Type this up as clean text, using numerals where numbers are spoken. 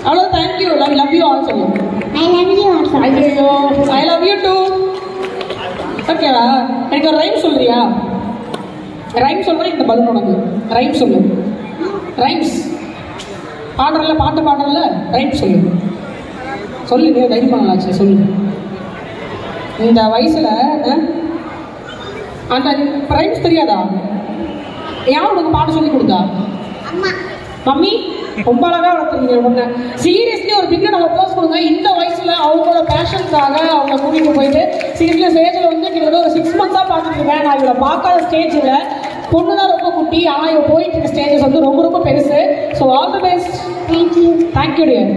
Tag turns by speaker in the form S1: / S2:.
S1: அவ்வளோ thank you. Love you all சொல்லுங்க.
S2: I love you also.
S1: ஐயோ ஐ லவ் யூ டூ. ஓகேவா? எனக்கு ஒரு ரைம் சொல்றியா? ரைம் சொல்கிறேன். இந்த பலூன் உனக்கு. ரைம் சொல்லு. ரைம்ஸ் பாடுறல, பாட்டு பாடுறல, ரைம் சொல்லு. சொல்லு, நீ டைம் பண்ணலாச்சு. சொல்லு. இந்த வயசில் அந்த ரைம்ஸ் தெரியாதா? யார் உனக்கு பாட்டு சொல்லி கொடுத்தா? மம்மி ரொம்ப அழகாக வளர்த்துருக்கீங்க பொண்ணு. சீரியஸ்லி ஒரு பின்ன நம்ம க்ளோஸ் கொடுங்க. இந்த வயசில் அவங்களோட பேஷனுக்காக அவங்க கூட்டிகிட்டு போயிட்டு சீரியஸ்லி ஸ்டேஜில் வந்து கிட்டத்தட்ட ஒரு 6 மந்த்ஸாக பார்த்துருக்கேன். நான் இவளை பார்க்காத ஸ்டேஜில் பொண்ணு தான் ரொம்ப குட்டி, ஆனால் இவள் போயிட்டு இருக்க ஸ்டேஜஸ் வந்து ரொம்ப ரொம்ப பெருசு. So all the best.
S2: Thank you.
S1: Thank you dear.